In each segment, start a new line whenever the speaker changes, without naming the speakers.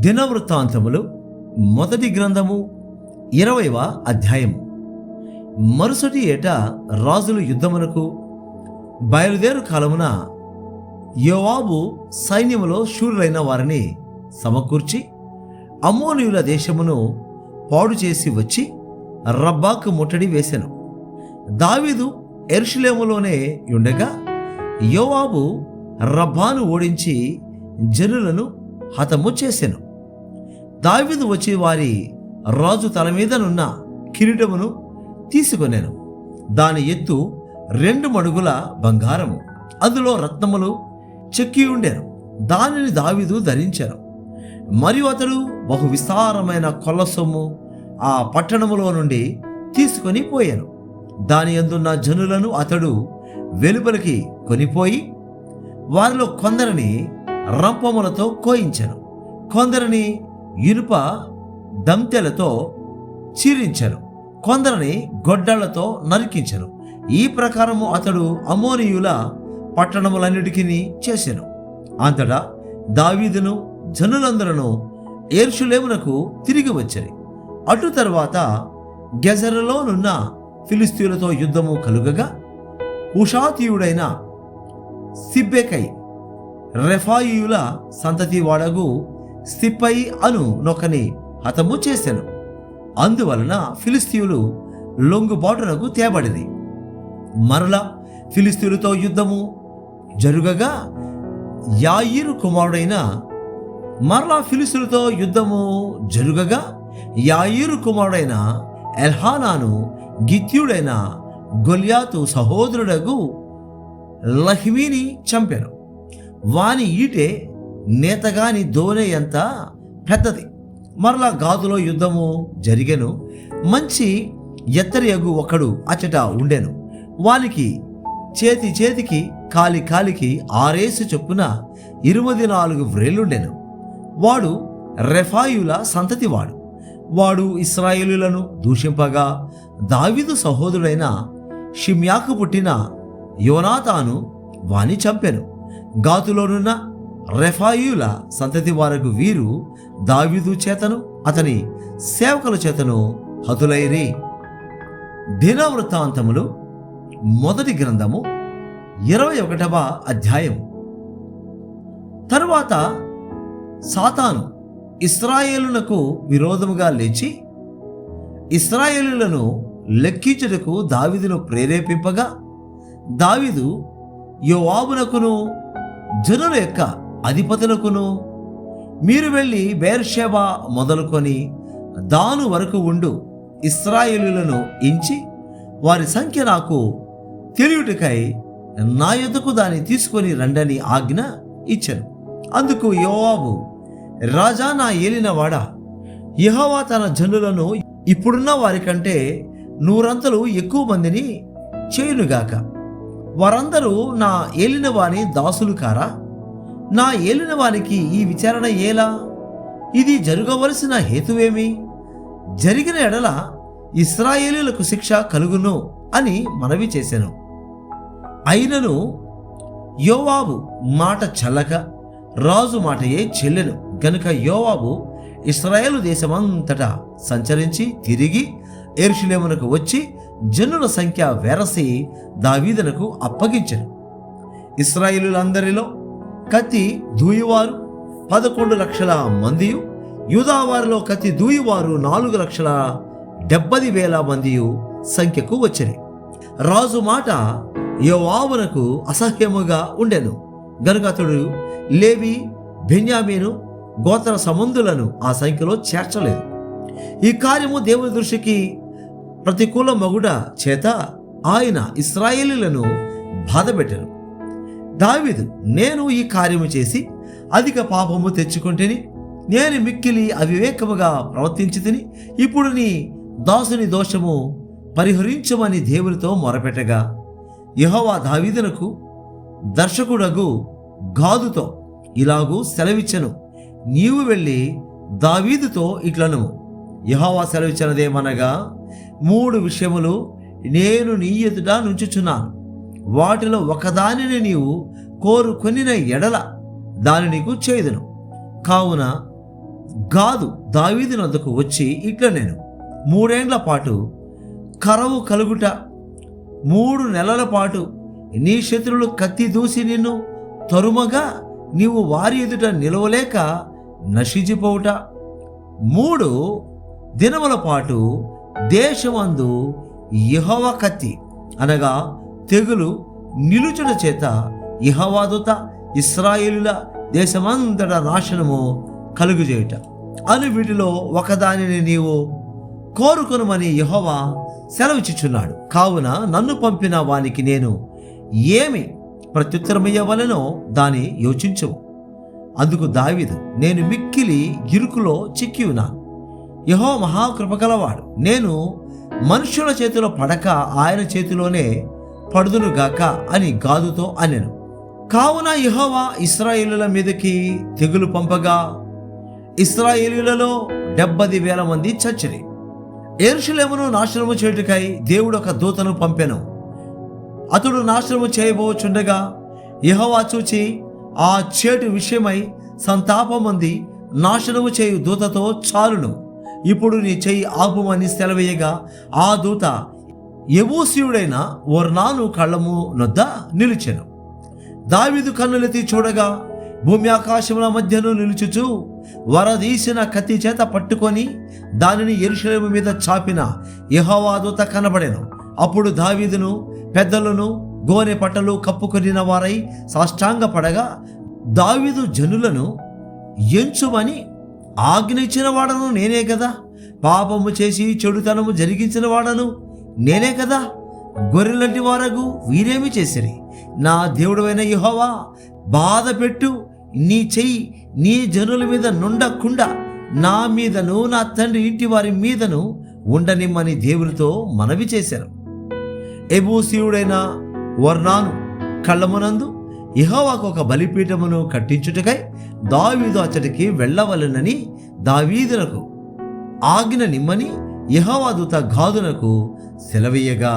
దినవృత్తాంతములు మొదటి గ్రంథము 20వ అధ్యాయము. మరుసటి ఏట రాజులు యుద్ధమునకు బయలుదేరు కాలమున యోవాబు సైన్యములో శూరులైన వారిని సమకూర్చి అమ్మోనీయుల దేశమును పాడు చేసి వచ్చి రబ్బాకు ముట్టడి వేసెను. దావీదు యెరూషలేములోనే ఉండగా యోవాబు రబ్బాను ఓడించి జనులను హతము చేసెను. దావీదు వచ్చి వారి రాజు తల మీదనున్న కిరీటమును తీసుకొనెను. దాని ఎత్తు 2 మడుగుల బంగారము, అందులో రత్నములు చెక్కి ఉండెను. దానిని దావీదు ధరించెను. మరియు అతడు బహు విస్తారమైన కొల్ల సొమ్ము ఆ పట్టణములో నుండి తీసుకొని పోయాను. దాని యందున్న జనులను అతడు వెలుపలికి కొనిపోయి వారిలో కొందరిని రంపములతో కోయించెను, కొందరిని ఇనుప దంతెలతో చీరించెను, కొందరిని గొడ్డళ్లతో నరికించెను. ఈ ప్రకారము అతడు అమ్మోనీయుల పట్టణములన్నిటికీ చేసెను. అంతటా దావీదును జనులందరూ యెరూషలేమునకు తిరిగి వచ్చారు. అటు తరువాత గెజరులోనున్న ఫిలిష్తీయులతో యుద్ధము కలుగగా హుషాతీయుడైన సిబ్బెకై రెఫాయియుల సంతతి వాడగు సిప్పై అను నొకని హతము చేసెను. అందువలన ఫిలిష్తీయులు లొంగుబాటునకు తేబడిరి. మరలా ఫిలిష్తీయులతో యుద్ధము జరుగగా యాయీరు కుమారుడైన ఎల్హానాను గిత్యుడైన గొల్యాతు సహోదరుడగు లహ్మీని చంపెను. వాని ఈటె నేతగాని దోనె ఎంత పెద్దది. మరలా గాదులో యుద్ధము జరిగెను. మంచి ఎత్తరియగు ఒకడు అచట ఉండెను. వానికి చేతికి కాలికి 6 చొప్పున 24 వ్రేళ్లుండెను. వాడు రెఫాయుల సంతతివాడు. వాడు ఇశ్రాయేలులను దూషింపగా దావీదు సహోదరుడైన షిమ్యాకు పుట్టిన యోనాతాను వాని చంపెను. గాతులోనున్న రెఫాయియుల సంతతి వారకు వీరు దావీదు చేతను అతని సేవకుల చేతను హతులైరి. దినవృత్తాంతములు మొదటి గ్రంథము 21వ అధ్యాయము. తరువాత సాతాను ఇశ్రాయేలునకు విరోధముగా లేచి ఇశ్రాయేలులను లెక్కించుటకు దావీదును ప్రేరేపింపగా దావీదు యోవాబునకును జనుల యొక్క అధిపతులకును, మీరు వెళ్ళి బెయేర్షెబా మొదలుకొని దాను వరకు ఉండు ఇశ్రాయేలులను ఎంచి వారి సంఖ్య నాకు తెలియుటకై నా యొద్దకు దాన్ని తీసుకొని రండని ఆజ్ఞ ఇచ్చెను. అందుకు యోవాబు, రాజా, నా ఏలినవాడా, యెహోవా తన జనులను ఇప్పుడున్న వారి కంటే 100 ఎక్కువ మందిని చేయునుగాక. వారందరూ నా ఏలినవాని దాసులు కారా? నా ఏలినవానికి ఈ విచారణ ఏలా? ఇది జరగవలసిన హేతువేమి? జరిగిన ఎడల ఇశ్రాయేలీయులకు శిక్ష కలుగును అని మనవి చేసెను. అయినను యోవాబు మాట చల్లక రాజు మాటయే చెల్లెను గనుక యోవాబు ఇశ్రాయేలు దేశమంతటా సంచరించి తిరిగి యెరూషలేమునకు వచ్చి జనుల సంఖ్య వెరసి దావీదునకు అప్పగించెను. ఇశ్రాయేలులందరిలో కత్తి దూయువారు 11 లక్షల మందియు, యూదావారిలో కత్తి దూయువారు 4,70,000 మందియు సంఖ్యకు వచ్చిరి. రాజు మాట యోవాబునకు అసహ్యముగా ఉండెను గనుక అతడు లేవి, బెన్యామీను గోత్ర సంబంధులను ఆ సంఖ్యలో చేర్చలేదు. ఈ కార్యము దేవుని దృష్టికి ప్రతికూల మగుడ చేత ఆయన ఇశ్రాయేలీయులను బాధపెట్టెను. దావీదు, నేను ఈ కార్యము చేసి అధిక పాపము తెచ్చుకుంటేని, నేను మిక్కిలి అవివేకముగా ప్రవర్తించితిని. ఇప్పుడు నీ దాసుని దోషము పరిహరించమని దేవునితో మొరపెట్టగా యెహోవా దావీదునకు దర్శకుడగు గాదుతో ఇలాగూ సెలవిచ్చెను, నీవు వెళ్ళి దావీదుతో ఇట్లను, యెహోవా సెలవిచ్చినదేమనగా, 3 విషయములు నేను నీ ఎదుట నుంచుచున్నాను. వాటిలో ఒకదానిని నీవు కోరుకొనిన ఎడల దాని నీకు చేయుదును. కావున గాదు దావీదు నొద్దకు వచ్చి ఇట్లా నేను 3 ఏండ్ల పాటు కరవు కలుగుట, 3 నెలల పాటు నీ శత్రువులు కత్తి దూసి నిన్ను తరుమగా నీవు వారి ఎదుట నిలవలేక నశించిపోవుట, 3 దినముల పాటు దేశమందు యెహోవా కత్తి అనగా తెగులు నిలుచుట చేత యెహోవా దూత ఇశ్రాయేలుల దేశమంతటా నాశనము కలుగుచేయుట అని వీటిలో ఒకదానిని నీవు కోరుకొనుమని యెహోవా సెలవిచ్చుచున్నాడు. కావున నన్ను పంపిన వానికి నేను ఏమి ప్రత్యుత్తరమియ్యవలెనో దాని యోచించుము. అందుకు దావీదు, నేను మిక్కిలి ఇరుకులో చిక్కి ఉన్నాను. యెహోవా మహాకృపగలవాడు, నేను మనుష్యుల చేతిలో పడక ఆయన చేతిలోనే పడుదునుగాక అని గాదుతో అనెను. కావున యెహోవా ఇశ్రాయేలుల మీదకి తెగులు పంపగా ఇశ్రాయేలీయులలో 70,000 మంది చచ్చిరి. యెరూషలేమును నాశనము చేయుటకై దేవుడు ఒక దూతను పంపెను. అతడు నాశనము చేయబోచుండగా యెహోవా చూచి ఆ చేటు విషయమై సంతాపమంది నాశనము చేయు దూతతో చాలును, ఇప్పుడు నీ చెయ్యి ఆపుమని సెలవేయగా ఆ దూత యెబూసీయుడైన ఒర్నాను కళ్ళము నొద్ద నిలిచెను. దావీదు కన్నులెత్తి చూడగా భూమి ఆకాశముల మధ్యను నిలుచుచు వరదీసిన కత్తి చేత పట్టుకొని దానిని యెరూషలేము మీద చాపిన యెహోవా దూత కనబడెను. అప్పుడు దావీదును పెద్దలను గోనె పట్టలు కప్పుకొనిన వారై సాష్టాంగపడగా, దావీదు జనులను ఎంచుమని ఆజ్ఞ ఇచ్చిన వాడను నేనే కదా, పాపము చేసి చెడుతనము జరిగించిన వాడను నేనే కదా, గొర్రెలంటి వారగు వీరేమి చేసిరి. నా దేవుడైన యెహోవా బాధ పెట్టు, నీ చెయ్యి నీ జనుల మీద నుండకుండా నా మీదను నా తండ్రి ఇంటి వారి మీదను ఉండనిమ్మని దేవునితో మనవి చేశాను. యెబూసీయుడైన ఒర్నాను కళ్ళమునందు యెహోవాకు ఒక బలిపీఠమును కట్టించుటకై దావీదు అతడికి వెళ్ళవలెనని దావీదునకు ఆజ్ఞ నిమ్మని యెహోవా దూత గాదునకు సెలవీయగా,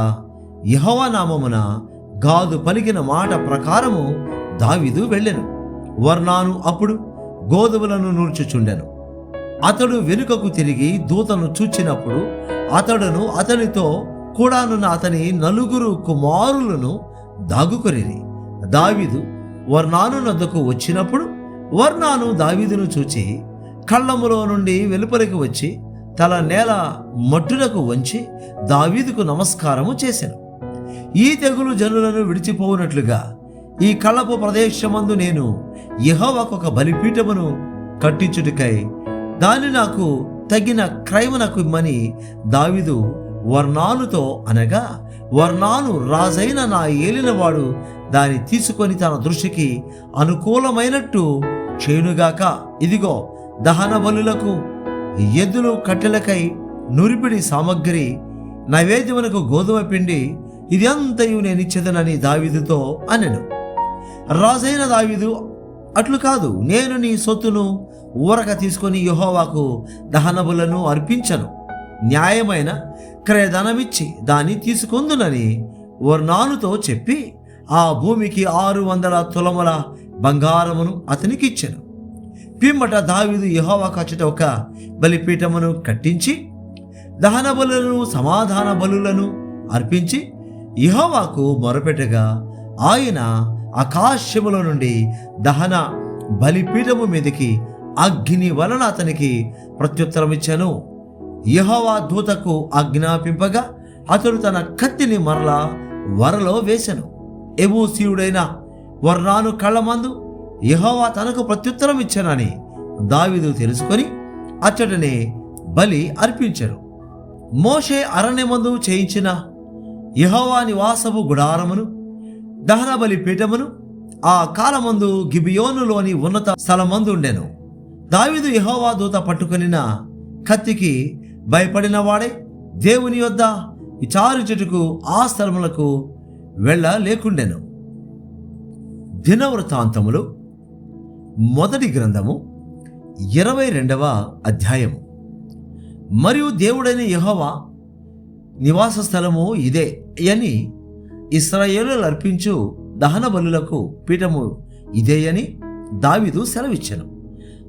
యెహోవా నామమున గాదు పలికిన మాట ప్రకారము దావీదు వెళ్ళెను. ఒర్నాను అప్పుడు గోధుమలను నూర్చుచుండెను. అతడు వెనుకకు తిరిగి దూతను చూచినప్పుడు అతడును అతనితో కూడానున్న అతని 4 కుమారులను దాగుకొనిరి. దావీదు ఒర్నాను నొద్దకు వచ్చినప్పుడు ఒర్నాను దావీదును చూచి కళ్ళములో నుండి వెలుపలికి వచ్చి తల నేల మట్టునకు వంచి దావీదుకు నమస్కారము చేసెను. ఈ తెగులు జనులను విడిచిపోవునట్లుగా ఈ కళ్ళపు ప్రదేశమందు నేను యెహోవాకు ఒక బలిపీఠమును కట్టించుటకై దాన్ని నాకు తగిన క్రయమునకు ఇమ్మని దావీదు ఒర్నానుతో అనగా, ఒర్నాను రాజైన నా ఏలినవాడు దాన్ని తీసుకొని తన దృష్టికి అనుకూలమైనట్టు చేయునుగాక. ఇదిగో దహన బలులకు ఎద్దులు కట్టెలకై నురిపిడి సామగ్రి, నైవేద్యమునకు గోధుమ పిండి, ఇది అంతయు నేనిచ్చేదనని దావీదుతో అనెను. రాజైన దావీదు, అట్లు కాదు, నేను నీ సొత్తును ఊరక తీసుకొని యెహోవాకు దహనబలులను అర్పించను, న్యాయమైన క్రయధనమిచ్చి దాన్ని తీసుకొందునని ఒర్నానుతో చెప్పి ఆ భూమికి 600 తులముల బంగారమును అతనికి ఇచ్చెను. పిమ్మట దావీదు యెహోవాకు అచ్చట ఒక బలిపీఠమును కట్టించి దహన బలులను సమాధాన బలులను అర్పించి యెహోవాకు మొరపెట్టగా ఆయన ఆకాశములో నుండి దహన బలిపీఠము మీదకి అగ్ని వలన అతనికి ప్రత్యుత్తరమిచ్చెను. యెహోవా దూతకు ఆజ్ఞాపింపగా అతడు తన కత్తిని మరలా వరలో వేసెను. యెబూసీయుడైన ఒర్నాను కళ్ళమందు యెహోవా తనకు ప్రత్యుత్తరం ఇచ్చానని దావీదు తెలుసుకొని అచ్చటనే బలి అర్పించెను. మోషే అరణ్యమందు చేయించిన యెహోవా నివాసపు గుడారమును దహన బలి పీఠమును ఆ కాలమందు గిబియోనులోని ఉన్నత స్థలమందు ఉండెను. దావీదు యెహోవా దూత పట్టుకొనిన కత్తికి భయపడిన వాడే దేవుని యొద్ద విచారించుటకు ఆ స్థలములకు వెళ్ళలేకుండెను. దినవృత్తాంతములు మొదటి గ్రంథము 22వ అధ్యాయము. మరియు దేవుడైన యెహోవా నివాస స్థలము ఇదే అని ఇశ్రాయేలులు అర్పించు దహన బలులకు పీఠము ఇదే అని దావీదు సెలవిచ్చెను.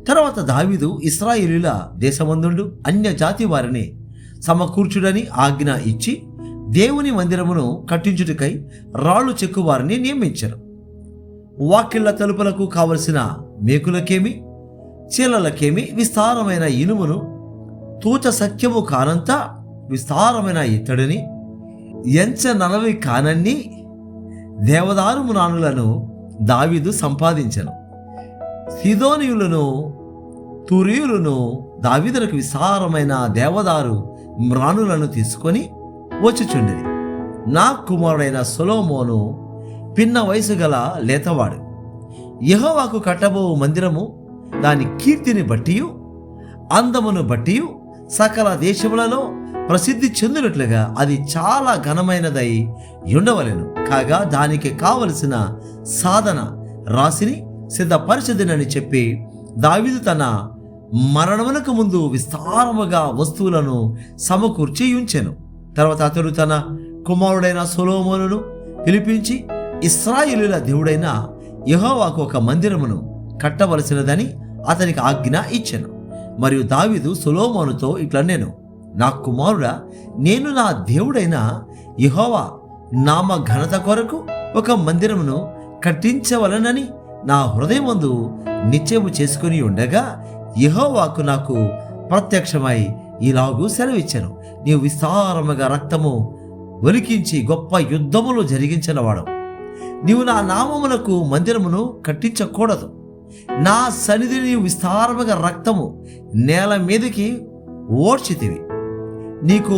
తర్వాత దావీదు ఇశ్రాయేలీయుల దేశమందుండు అన్య జాతి వారిని సమకూర్చుడని ఆజ్ఞ ఇచ్చి దేవుని మందిరమును కట్టించుటకై రాళ్ళు చెక్కువారిని నియమించారు. వాకిళ్ల తలుపులకు కావలసిన మేకులకేమి చీలలకేమి విస్తారమైన ఇనుమును తూచ సఖ్యము కానంత విస్తారమైన ఇత్తడిని ఎంచనలవి కానన్ని దేవదారు మ్రాణులను దావీదు సంపాదించెను. సీదోనీయులను తూరీయులను దావీదులకు విస్తారమైన దేవదారు మ్రాణులను తీసుకొని వచ్చుచుండిరి. నా కుమారుడైన సొలొమోను పిన్న వయసు గల లేతవాడు. యెహోవాకు కట్టబో మందిరము దాని కీర్తిని బట్టియు అందమును బట్టియు సకల దేశములలో ప్రసిద్ధి చెందినట్లుగా అది చాలా ఘనమైనదై ఉండవలెను. కాగా దానికి కావలసిన సాధన రాశిని సిద్ధపరచదినని చెప్పి దావీదు తన మరణమునకు ముందు విస్తారముగా వస్తువులను సమకూర్చి ఉంచెను. తర్వాత అతడు తన కుమారుడైన సొలొమోనును పిలిపించి ఇశ్రాయేలీయుల దేవుడైన యెహోవాకు ఒక మందిరమును కట్టవలసినదని అతనికి ఆజ్ఞ ఇచ్చెను. మరియు దావీదు సొలొమోనుతో ఇట్లనెను, నా కుమారుడా, నేను నా దేవుడైన యెహోవా నామ ఘనత కొరకు ఒక మందిరమును కట్టించవలనని నా హృదయమందు నిశ్చయము చేసుకుని ఉండగా యెహోవాకు నాకు ప్రత్యక్షమై ఇలాగూ సెలవిచ్చెను, నీవు విస్తారముగా రక్తము ఒలికించి గొప్ప యుద్ధములు జరిగించినవాడు. నీవు నా నామమునకు మందిరమును కట్టించకూడదు. నా సన్నిధిని నీవు విస్తారముగా రక్తము నేల మీదకి ఓడ్చితివి. నీకు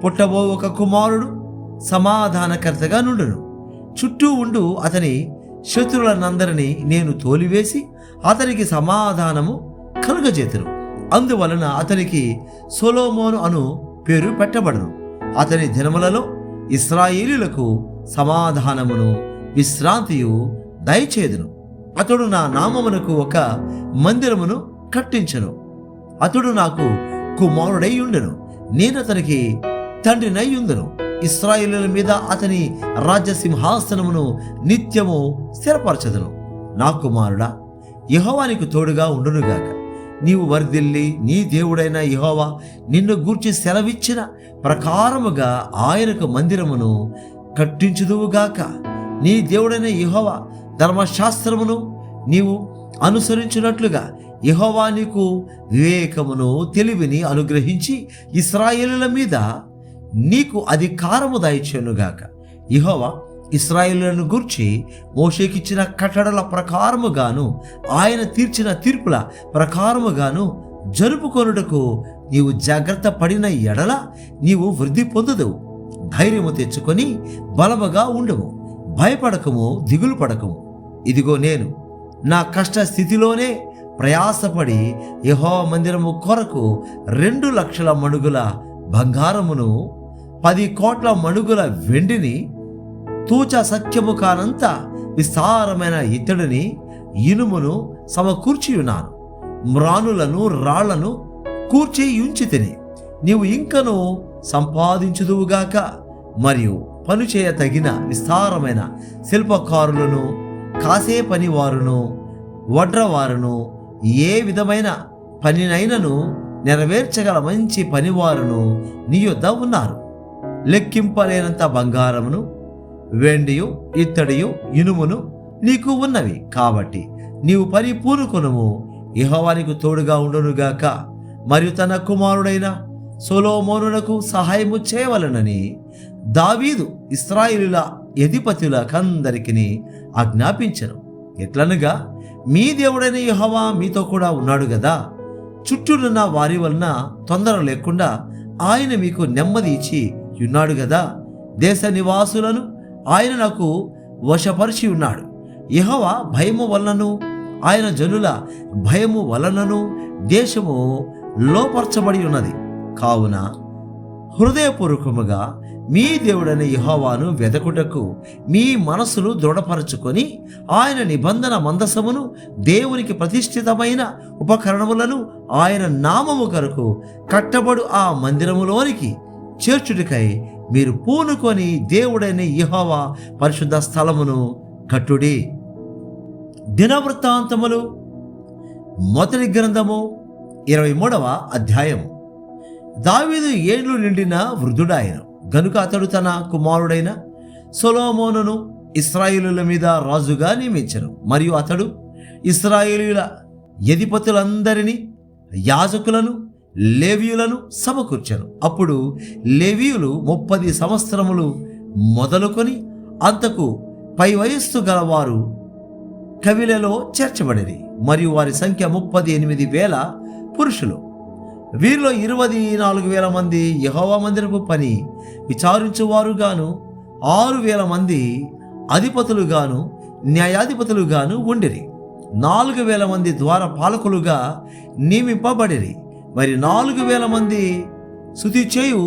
పుట్టబో ఒక కుమారుడు సమాధానకర్తగా నుండును. చుట్టూ ఉండు అతని శత్రువులనందరినీ నేను తోలివేసి అతనికి సమాధానము కలుగజేతును. అందువలన అతనికి సొలొమోను అను పేరు పెట్టబడును. అతని దినములలో ఇశ్రాయేలీయులకు సమాధానమును విశ్రాంతియు దయచేదును. అతడు నా నామమునకు ఒక మందిరమును కట్టించెను. అతడు నాకు కుమారుడై ఉండెను. నేను అతనికి తండ్రినై ఉందును. ఇశ్రాయేలీయుల మీద అతని రాజ్య సింహాసనమును నిత్యము స్థిరపరచదును. నా కుమారుడా, యెహోవా నీకు తోడుగా ఉండునుగాక. నీవు వర్ధిల్లి నీ దేవుడైన యెహోవా నిన్ను గూర్చి సెలవిచ్చిన ప్రకారముగా ఆయనకు మందిరమును కట్టించుదువుగాక. నీ దేవుడైన యెహోవా ధర్మశాస్త్రమును నీవు అనుసరించినట్లుగా యెహోవా నీకు వివేకమును తెలివిని అనుగ్రహించి ఇశ్రాయేలుల మీద నీకు అధికారము దయచేయునుగాక. యెహోవా ఇశ్రాయేలులను గూర్చి మోషేకిచ్చిన కట్టడల ప్రకారముగాను ఆయన తీర్చిన తీర్పుల ప్రకారముగాను జరుపుకొనుటకు నీవు జాగ్రత్త పడిన ఎడల నీవు వృద్ధి పొందుదువు. ధైర్యము తెచ్చుకొని బలముగా ఉండము. భయపడకము, దిగులు పడకము. ఇదిగో నేను నా కష్ట స్థితిలోనే ప్రయాసపడి యెహోవా మందిరము కొరకు 2 లక్షల మణుగుల బంగారమును 10 కోట్ల మణుగుల వెండిని తూచ సఖ్యము కానంత విస్తారమైన ఇత్తడిని ఇనుమును సమకూర్చియున్నాను. మ్రాణులను రాళ్లను కూర్చి ఉంచితిని. నీవు ఇంకను సంపాదించుదువుగాక. మరియు పనిచేయ తగిన విస్తారమైన శిల్పకారులను, కాసే పనివారును, వడ్రవారును, ఏ విధమైన పనినైనను నెరవేర్చగల మంచి పనివారును నీ యొద్ద ఉన్నారు. లెక్కింపలేనంత బంగారమును, వెండియు, ఇత్తడియు, ఇనుమును నీకు ఉన్నవి. కాబట్టి నీవు పని పూనుకొనుము. యెహోవా నీకు తోడుగా ఉండునుగాక. మరియు తన కుమారుడైన సొలొమోనునకు సహాయము చేయవలనని దావీదు ఇశ్రాయేలీయుల అధిపతులకందరికీ ఆజ్ఞాపించెను. ఎట్లనగా, మీ దేవుడైన యెహోవా మీతో కూడా ఉన్నాడు గదా. చుట్టూనున్న వారి వలన తొందర లేకుండా ఆయన మీకు నెమ్మది ఇచ్చి ఉన్నాడు గదా. దేశ నివాసులను ఆయన నాకు వశపరిచి ఉన్నాడు. యెహోవా భయము వలనను ఆయన జనుల భయము వలనను దేశము లోపరచబడి ఉన్నది. కావున హృదయపూర్వకముగా మీ దేవుడైన యెహోవాను వెదకుటకు మీ మనసును దృఢపరచుకొని ఆయన నిబంధన మందసమును, దేవునికి ప్రతిష్ఠితమైన ఉపకరణములను ఆయన నామము కొరకు కట్టబడు ఆ మందిరములోనికి చేర్చుటకై మీరు పూనుకొని దేవుడైన యెహోవా పరిశుద్ధ స్థలమును కట్టుడి. దినవృత్తాంతములు మొదటి గ్రంథము 23వ అధ్యాయము. దావీదు ఏండ్లు నిండిన వృద్ధుడాయన గనుక అతడు తన కుమారుడైన సొలొమోనును ఇశ్రాయేలుల మీద రాజుగా నియమించెను. మరియు అతడు ఇశ్రాయేలీయుల అధిపతులందరినీ, యాజకులను, లేవీయులను సమకూర్చెను. అప్పుడు లేవీయులు 30 సంవత్సరములు మొదలుకొని అంతకు పై వయస్సు గలవారు కవిలలో చేర్చబడిరి. మరియు వారి సంఖ్య 38,000 పురుషులు. వీరిలో 24,000 మంది యెహోవా మందిరపు పని విచారించువారుగాను, 6,000 మంది అధిపతులుగాను న్యాయాధిపతులుగాను ఉండిరి. 4,000 మంది ద్వార పాలకులుగా నియమింపబడిరి. మరి 4,000 మంది స్తుతి చేయు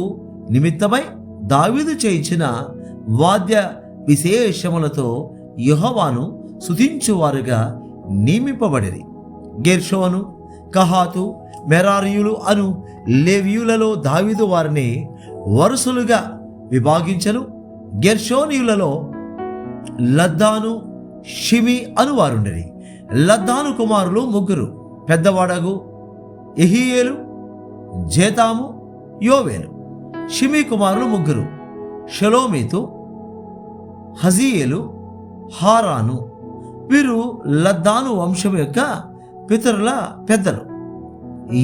నిమిత్తమై దావీదు చేయించిన వాద్య విశేషములతో యెహోవాను స్తుతించువారుగా నియమింపబడిరి. గెర్షోను, కహాతు, మెరారీయులు అను లేవీయులలో దావీదు వారిని వరుసలుగా విభాగించెను. గెర్షోనీయులలో లద్దాను, షిమి అనువారుండిరి. లద్దాను కుమారులు 3, పెద్దవాడగు యెహీయేలు, జేతాము, యోవేలు. షిమి కుమారులు 3, షలోమీతు, హజీయేలు, హారాను. వీరు లద్దాను వంశం యొక్క పితరుల పెద్దలు.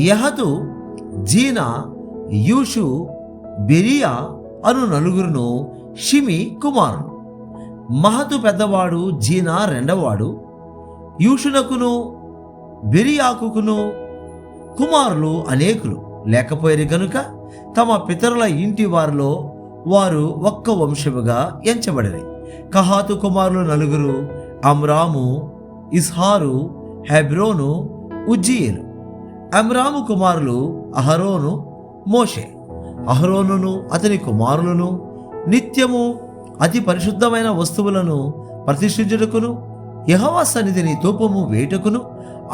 యహతు, జీనా, యూషు, బెరియా అను 4 షిమి కుమారులు. మహతు పెద్దవాడు, జీనా రెండవవాడు. యూషునకును బెరియాకును కుమారులు అనేకులు లేకపోయారు గనుక తమ పితరుల ఇంటి వారిలో వారు ఒక్క వంశముగా ఎంచబడిరి. కహాతు కుమారులు 4, అమ్రాము, ఇస్హారు, హెబ్రోను, ఉజ్జీయేలు. అమ్రాము కుమారులు అహరోను, మోషే. అహరోనును అతని కుమారులను నిత్యము అతి పరిశుద్ధమైన వస్తువులను ప్రతిష్ఠించుటకును, యెహోవా సన్నిధిని ధూపము వేయుటకును,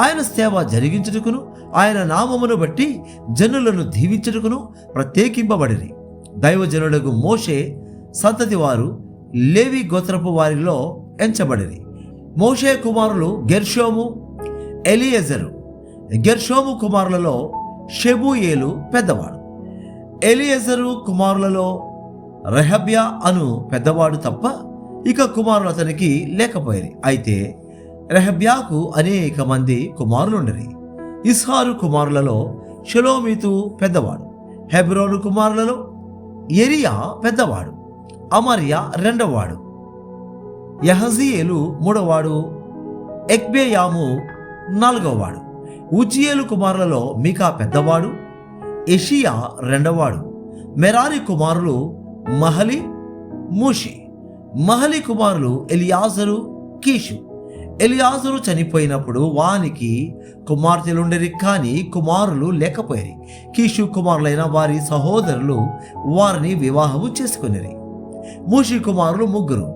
ఆయన సేవ జరిగించుటకును, ఆయన నామమును బట్టి జనులను దీవించుటకును ప్రత్యేకింపబడిరి. దైవజనుడగు మోషే సంతతి వారు లేవి గోత్రపు వారిలో ఎంచబడిరి. మోషే కుమారులు గెర్షోము, ఎలియెజరు. గెర్షోము కుమారులలో షెబూయేలు పెద్దవాడు. ఎలియెజరు కుమారులలో రెహబ్యా అను పెద్దవాడు తప్ప ఇక కుమారులు అతనికి లేకపోయారు. అయితే రెహబ్యాకు అనేక మంది కుమారులుండరి. ఇస్హారు కుమారులలో షలోమీతు పెద్దవాడు. హెబ్రోను కుమారులలో యెరియా పెద్దవాడు. అమర్యా రెండవవాడు. యహజీయేలు మూడవవాడు. ఎక్బేయాము 4వవాడు. ఉజ్జియేలు కుమారులలో మీకా పెద్దవాడు. యెషియా రెండవవాడు. మెరారి కుమారులు మహలి, మూషి. మహలి కుమారులు ఎలియాజరు, కీషు. ఎలియాజరు చనిపోయినప్పుడు వానికి కుమార్తెలుండరి, కానీ కుమారులు లేకపోయారు. కీషు కుమారులైన వారి సహోదరులు వారిని వివాహము చేసుకునిరి. మూషి కుమారులు 3,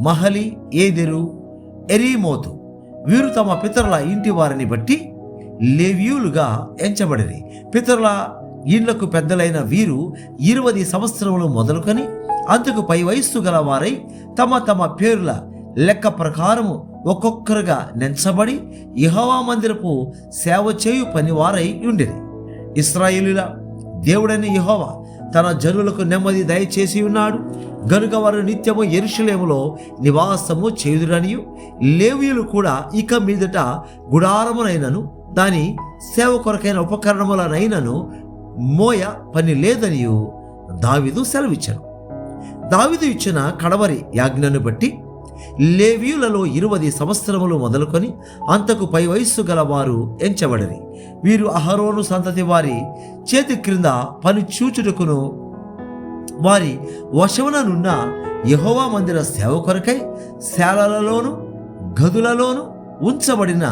మహలి, ఏదెరు, ఎరీమోతు. వీరు తమ పితరుల ఇంటి వారిని బట్టి లేవీయులుగా ఎంచబడిరి. పితరుల ఇండ్లకు పెద్దలైన వీరు 20 సంవత్సరములు మొదలుకొని అంతకు పై వయస్సు గల వారై తమ తమ పేర్ల లెక్క ప్రకారము ఒక్కొక్కరుగా నెంచబడి యెహోవా మందిరపు సేవ చేయు పనివారై ఉండిరి. ఇశ్రాయేలుల దేవుడైన యెహోవా తన జనులకు నెమ్మది దయచేసి ఉన్నాడు గనుక వారు నిత్యము యెరూషలేములో నివాసము చేయుదురనియు, లేవీయులు కూడా ఇక మీదట గుడారమునైనను దాని సేవ కొరకైన ఉపకరణములనైనను మోయ పని లేదనియు దావీదు సెలవిచ్చాను. దావీదు ఇచ్చిన కడవరి యాజ్ఞను బట్టి లేవీయులలో 20 సంవత్సరములు మొదలుకొని అంతకు పై వయస్సు గల వారు ఎంచబడిరి. వీరు అహరోను సంతతి వారి చేతి క్రింద పని చూచుటకును వారి వశముననున్న యెహోవా మందిర సేవ కొరకై శాలలలోను గదులలోను ఉంచబడిన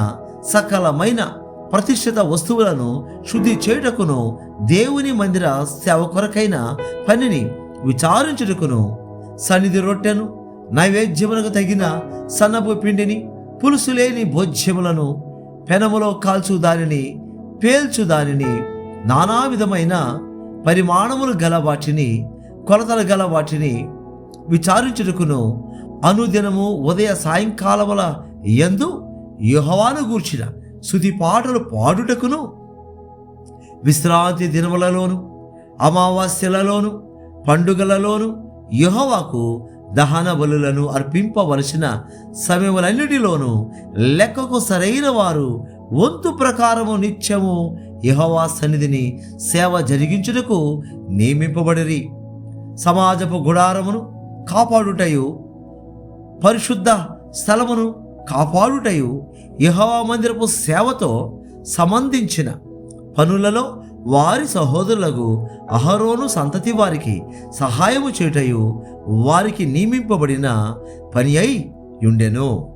సకలమైన ప్రతిష్ఠిత వస్తువులను శుద్ధి చేయుటకును, దేవుని మందిర సేవ కొరకైన పనిని విచారించుటకును, సన్నిధి రొట్టెను, నైవేద్యములకు తగిన సన్నపు పిండిని, పులుసు లేని భోజ్యములను, పెనములో కాల్చు దానిని, పేల్చు దానిని, నానా విధమైన పరిమాణములు గల వాటిని, కొలతలు గల వాటిని విచారించుటకును, అనుదినము ఉదయ సాయంకాలముల యందు యెహోవాను గూర్చిన స్తుతి పాటలు పాడుటకును, విశ్రాంతి దినములలోను, అమావాస్యలలోను, పండుగలలోను యెహోవాకు దహన బలులను అర్పింపవలసిన సమయములన్నిటిలోనూ లెక్కకు సరైన వారు వంతు ప్రకారము నిత్యము యెహోవా సన్నిధిని సేవ జరిగించుటకు నియమింపబడిరి. సమాజపు గుడారమును కాపాడుటయు, పరిశుద్ధ స్థలమును కాపాడుటయు, యెహోవా మందిరపు సేవతో సంబంధించిన పనులలో వారి సహోదరులకు అహరోను సంతతి వారికి సహాయము చేయుటయు వారికి నియమింపబడిన పని అయి ఉండెను.